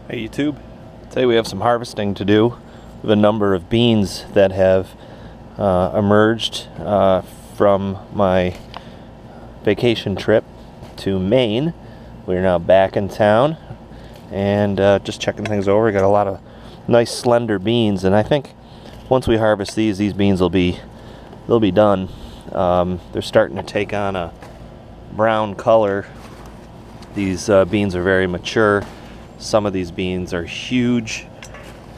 Hey YouTube, today we have some harvesting to do. We have a number of beans that have emerged from my vacation trip to Maine. We're now back in town and just checking things over. We got a lot of nice slender beans, and I think once we harvest these beans they'll be done. They're starting to take on a brown color. These beans are very mature. Some of these beans are huge,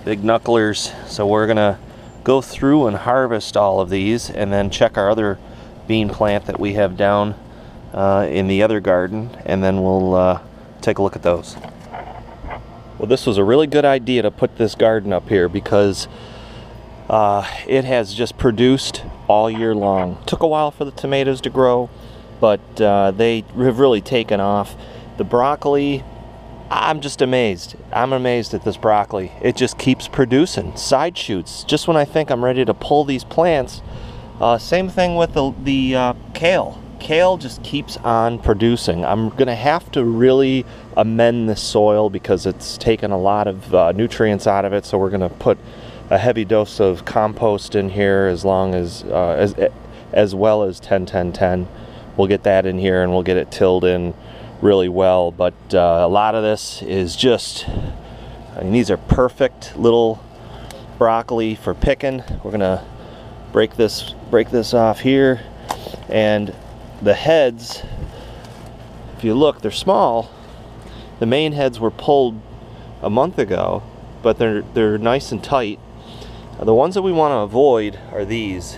big knucklers, so we're gonna go through and harvest all of these and then check our other bean plant that we have down in the other garden, and then we'll take a look at those. Well, this was a really good idea to put this garden up here because it has just produced all year long. Took a while for the tomatoes to grow, but they have really taken off. The broccoli, I'm just amazed. I'm amazed at this broccoli. It just keeps producing side shoots. Just when I think I'm ready to pull these plants, same thing with the kale. Kale just keeps on producing. I'm gonna have to really amend the soil because it's taken a lot of nutrients out of it. So we're gonna put a heavy dose of compost in here, as well as 10-10-10. We'll get that in here and we'll get it tilled in really well, but a lot of this is just, I mean, these are perfect little broccoli for picking. We're gonna break this off here, and the heads, if you look, they're small. The main heads were pulled a month ago, but they're nice and tight. The ones that we want to avoid are these,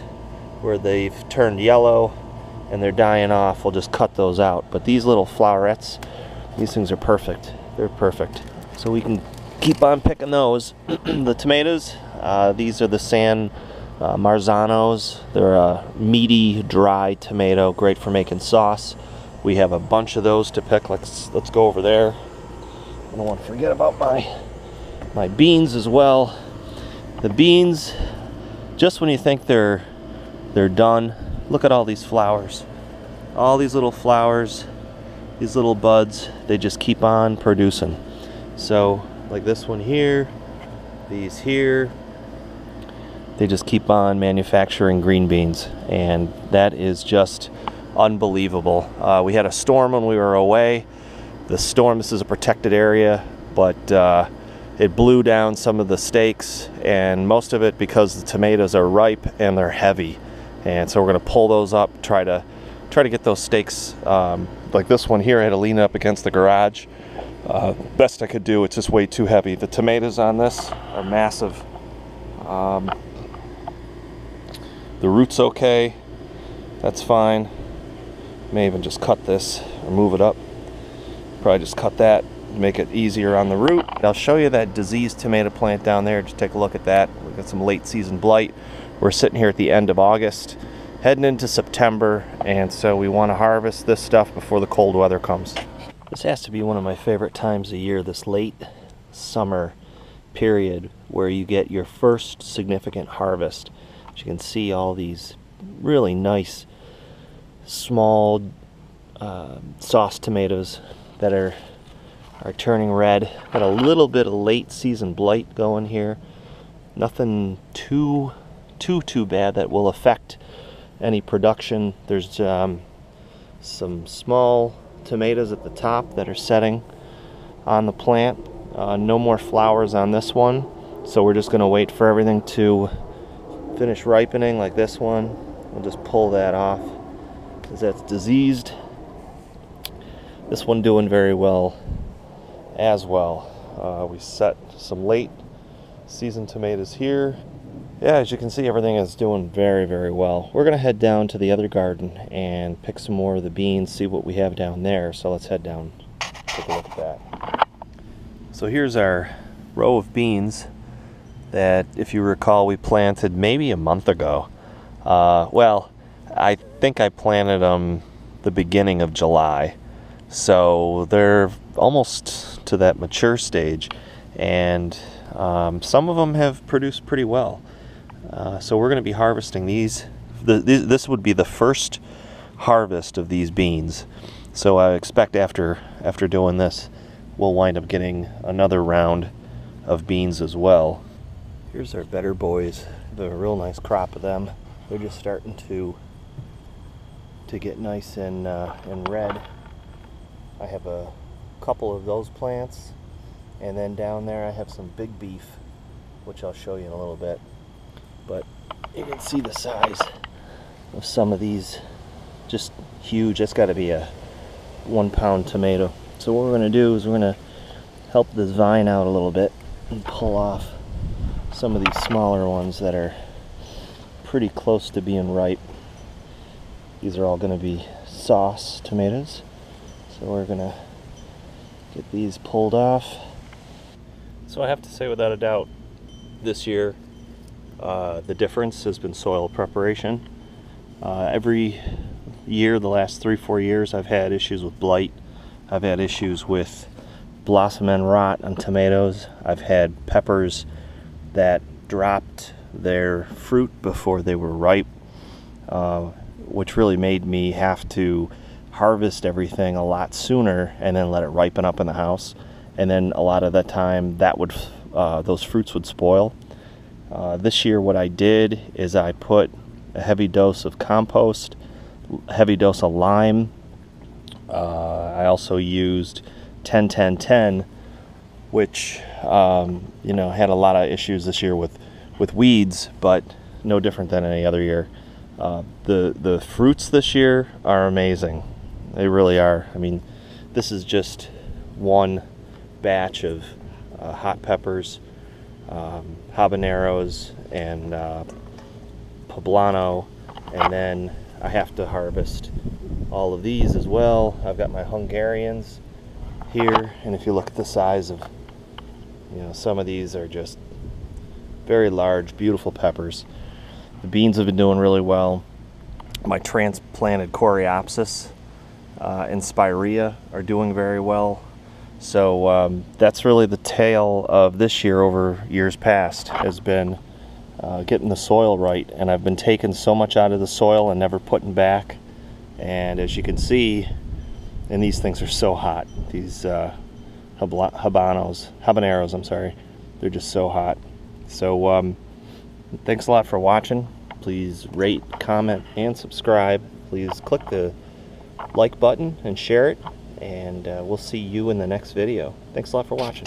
where they've turned yellow and they're dying off. We'll just cut those out. But these little flowerets, these things are perfect. They're perfect. So we can keep on picking those. The tomatoes, these are the San Marzanos. They're a meaty, dry tomato, great for making sauce. We have a bunch of those to pick. Let's go over there. I don't want to forget about my beans as well. The beans, just when you think they're done, look at all these flowers. All these little flowers, these little buds, they just keep on producing. So, like this one here, these here, they just keep on manufacturing green beans, and that is just unbelievable. We had a storm when we were away. The storm, this is a protected area, but it blew down some of the stakes, and most of it because the tomatoes are ripe and they're heavy. And so we're going to pull those up, try to get those stakes, like this one here. I had to lean up against the garage. Best I could do, it's just way too heavy. The tomatoes on this are massive. The root's okay, that's fine. May even just cut this or move it up. Probably just cut that, make it easier on the root. I'll show you that diseased tomato plant down there. Just take a look at that. We've got some late season blight. We're sitting here at the end of August, heading into September, and so we want to harvest this stuff before the cold weather comes. This has to be one of my favorite times of year, this late summer period where you get your first significant harvest. As you can see, all these really nice small sauce tomatoes that are turning red. Got a little bit of late season blight going here. Nothing too bad that will affect any production. There's some small tomatoes at the top that are setting on the plant. No more flowers on this one, so we're just going to wait for everything to finish ripening. Like this one, we'll just pull that off because that's diseased. This one doing very well as well. We set some late season tomatoes here. Yeah, as you can see, everything is doing very, very well. We're going to head down to the other garden and pick some more of the beans, see what we have down there. So let's head down, take a look at that. So here's our row of beans that, if you recall, we planted maybe a month ago. Well, I think I planted them the beginning of July. So they're almost to that mature stage, and some of them have produced pretty well. So we're going to be harvesting these. This would be the first harvest of these beans. So I expect after doing this, we'll wind up getting another round of beans as well. Here's our better boys. They have a real nice crop of them. They're just starting to get nice and red. I have a couple of those plants, and then down there I have some big beef, which I'll show you in a little bit. But you can see the size of some of these, just huge. That's got to be a 1 pound tomato. So what we're going to do is we're going to help this vine out a little bit and pull off some of these smaller ones that are pretty close to being ripe. These are all going to be sauce tomatoes. So we're going to get these pulled off. So I have to say, without a doubt, this year the difference has been soil preparation. Every year, the last 3-4 years, I've had issues with blight. I've had issues with blossom end rot on tomatoes. I've had peppers that dropped their fruit before they were ripe, which really made me have to harvest everything a lot sooner and then let it ripen up in the house. And then a lot of the time that would those fruits would spoil. This year what I did is I put a heavy dose of compost, a heavy dose of lime. I also used 10-10-10, which you know, had a lot of issues this year with weeds, but no different than any other year. The fruits this year are amazing. They really are. I mean, this is just one batch of hot peppers, habaneros, and poblano, and then I have to harvest all of these as well. I've got my Hungarians here, and if you look at the size of, you know, some of these are just very large, beautiful peppers. The beans have been doing really well. My transplanted coreopsis and spirea are doing very well. So that's really the tale of this year over years past, has been getting the soil right. And I've been taking so much out of the soil and never putting back. And as you can see, and these things are so hot, these habaneros, I'm sorry, they're just so hot. So thanks a lot for watching. Please rate, comment, and subscribe. Please click the like button and share it, and we'll see you in the next video. Thanks a lot for watching.